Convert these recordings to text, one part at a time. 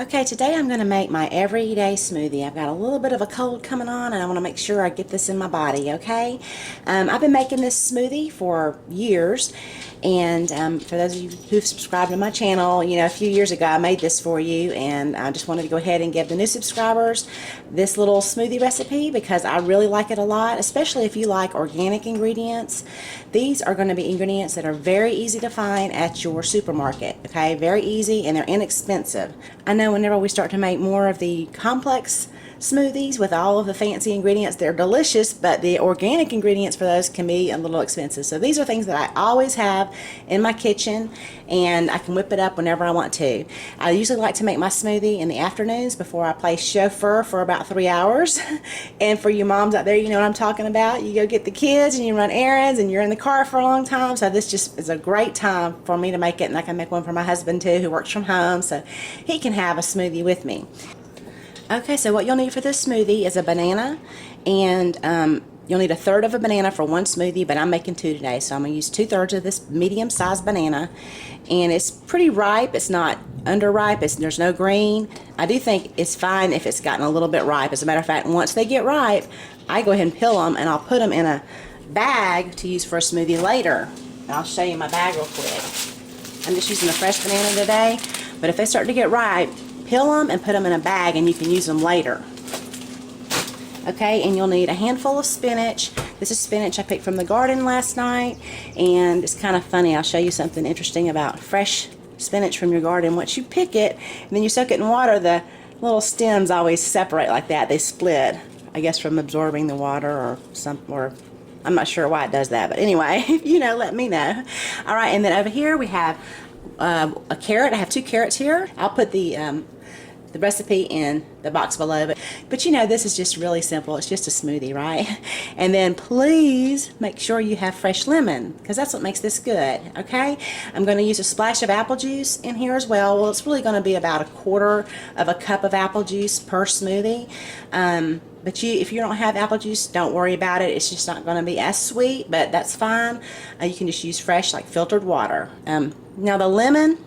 Okay, today I'm going to make my everyday smoothie. I've got a little bit of a cold coming on and I want to make sure I get this in my body, okay? I've been making this smoothie for years, and for those of you who've subscribed to my channel, you know, a few years ago I made this for you, and I just wanted to go ahead and give the new subscribers this little smoothie recipe because I really like it a lot, especially if you like organic ingredients. These are going to be ingredients that are very easy to find at your supermarket, okay? Very easy, and they're inexpensive. I know whenever we start to make more of the complex smoothies with all of the fancy ingredients, they're delicious, but the organic ingredients for those can be a little expensive. So these are things that I always have in my kitchen, and I can whip it up whenever I want to. I usually like to make my smoothie in the afternoons before I play chauffeur for about 3 hours. And for you moms out there, you know what I'm talking about. You go get the kids and you run errands and you're in the car for a long time, so this just is a great time for me to make it, and I can make one for my husband too, who works from home, so he can have a smoothie with me. Okay, so what you'll need for this smoothie is a banana, and you'll need 1/3 of a banana for one smoothie, but I'm making 2 today, so I'm going to use 2/3 of this medium-sized banana, and it's pretty ripe. It's not underripe. There's no green. I do think it's fine if it's gotten a little bit ripe. As a matter of fact, once they get ripe, I go ahead and peel them, and I'll put them in a bag to use for a smoothie later. And I'll show you my bag real quick. I'm just using a fresh banana today, but if they start to get ripe, peel them and put them in a bag, and you can use them later. Okay, and you'll need a handful of spinach. This is spinach I picked from the garden last night, and it's kind of funny. I'll show you something interesting about fresh spinach from your garden. Once you pick it and then you soak it in water, the little stems always separate like that. They split, I guess from absorbing the water or I'm not sure why it does that, but anyway, if you know, let me know. All right, and then over here we have a carrot. I have 2 carrots here. I'll put the recipe in the box below, but you know, this is just really simple. It's just a smoothie, right? And then please make sure you have fresh lemon, because that's what makes this good. Okay, I'm going to use a splash of apple juice in here as well. Well, it's really going to be about 1/4 of a cup of apple juice per smoothie, but if you don't have apple juice, don't worry about it. It's just not going to be as sweet, but that's fine. You can just use fresh, like filtered water. Now the lemon,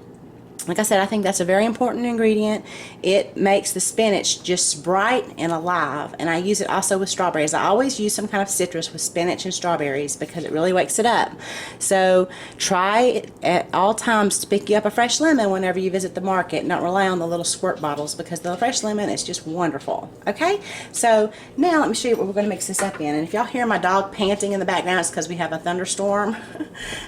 like I said, I think that's a very important ingredient. It makes the spinach just bright and alive, and I use it also with strawberries. I always use some kind of citrus with spinach and strawberries because it really wakes it up. So try at all times to pick you up a fresh lemon whenever you visit the market, and don't rely on the little squirt bottles, because the fresh lemon is just wonderful. Okay, so now let me show you what we're going to mix this up in. And if y'all hear my dog panting in the background, it's because we have a thunderstorm.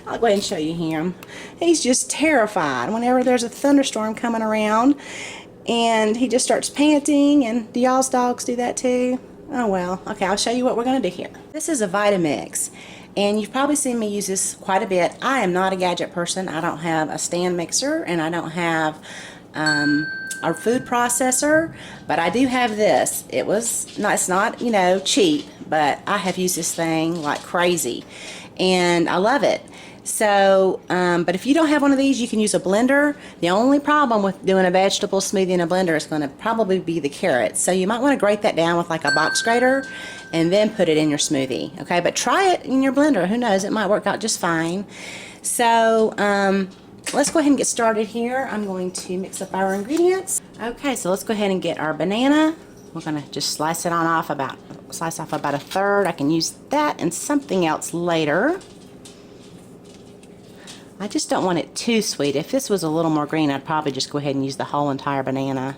I'll go ahead and show you him. He's just terrified whenever there's a thunderstorm coming around, and he just starts panting. And do y'all's dogs do that too? Oh well. Okay, I'll show you what we're going to do here. This is a Vitamix, and you've probably seen me use this quite a bit. I am not a gadget person. I don't have a stand mixer, and I don't have a food processor, but I do have this. It's not, you know, cheap, but I have used this thing like crazy, and I love it. So, but if you don't have one of these, you can use a blender. The only problem with doing a vegetable smoothie in a blender is going to probably be the carrots. So you might want to grate that down with like a box grater and then put it in your smoothie. Okay, but try it in your blender. Who knows? It might work out just fine. So, let's go ahead and get started here. I'm going to mix up our ingredients. Okay, so let's go ahead and get our banana. We're going to just slice off about 1/3. I can use that and something else later. I just don't want it too sweet. If this was a little more green, I'd probably just go ahead and use the whole entire banana.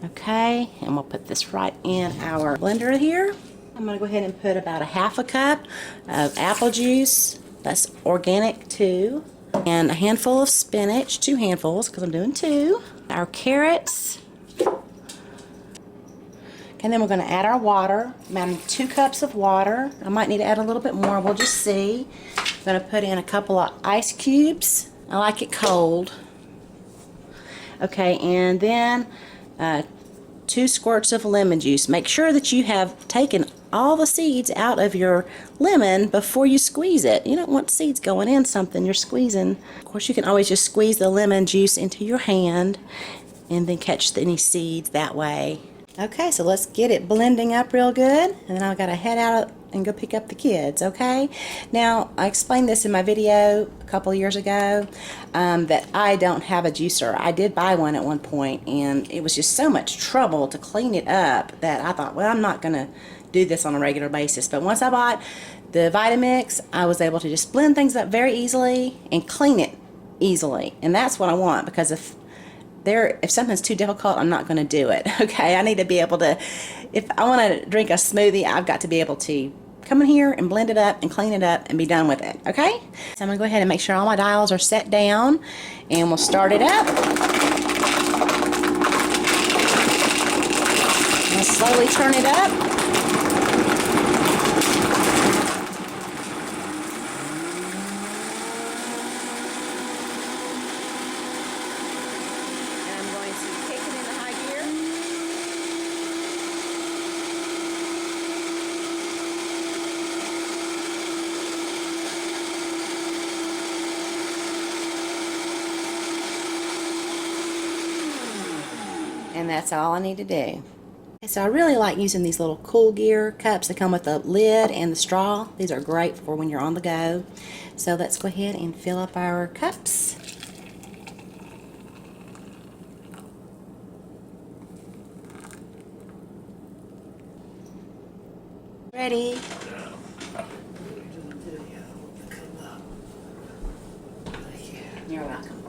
Okay, and we'll put this right in our blender here. I'm going to go ahead and put about 1/2 cup of apple juice. That's organic too. And a handful of spinach, 2 handfuls because I'm doing 2. Our carrots. And then we're going to add our water. I'm adding 2 cups of water. I might need to add a little bit more. We'll just see. I'm going to put in a couple of ice cubes. I like it cold. Okay, and then 2 squirts of lemon juice. Make sure that you have taken all the seeds out of your lemon before you squeeze it. You don't want seeds going in something you're squeezing. Of course, you can always just squeeze the lemon juice into your hand and then catch any seeds that way. Okay, so let's get it blending up real good, and then I've got to head out and go pick up the kids, okay? Now, I explained this in my video a couple years ago, that I don't have a juicer. I did buy one at one point, and it was just so much trouble to clean it up that I thought, well, I'm not going to do this on a regular basis. But once I bought the Vitamix, I was able to just blend things up very easily and clean it easily. And that's what I want, because if something's too difficult, I'm not going to do it. Okay, I need to be able to, if I want to drink a smoothie, I've got to be able to come in here and blend it up and clean it up and be done with it. Okay, so I'm going to go ahead and make sure all my dials are set down, and we'll start it up. I'll slowly turn it up. And that's all I need to do. So I really like using these little Cool Gear cups that come with the lid and the straw. These are great for when you're on the go. So let's go ahead and fill up our cups. Ready? You're welcome.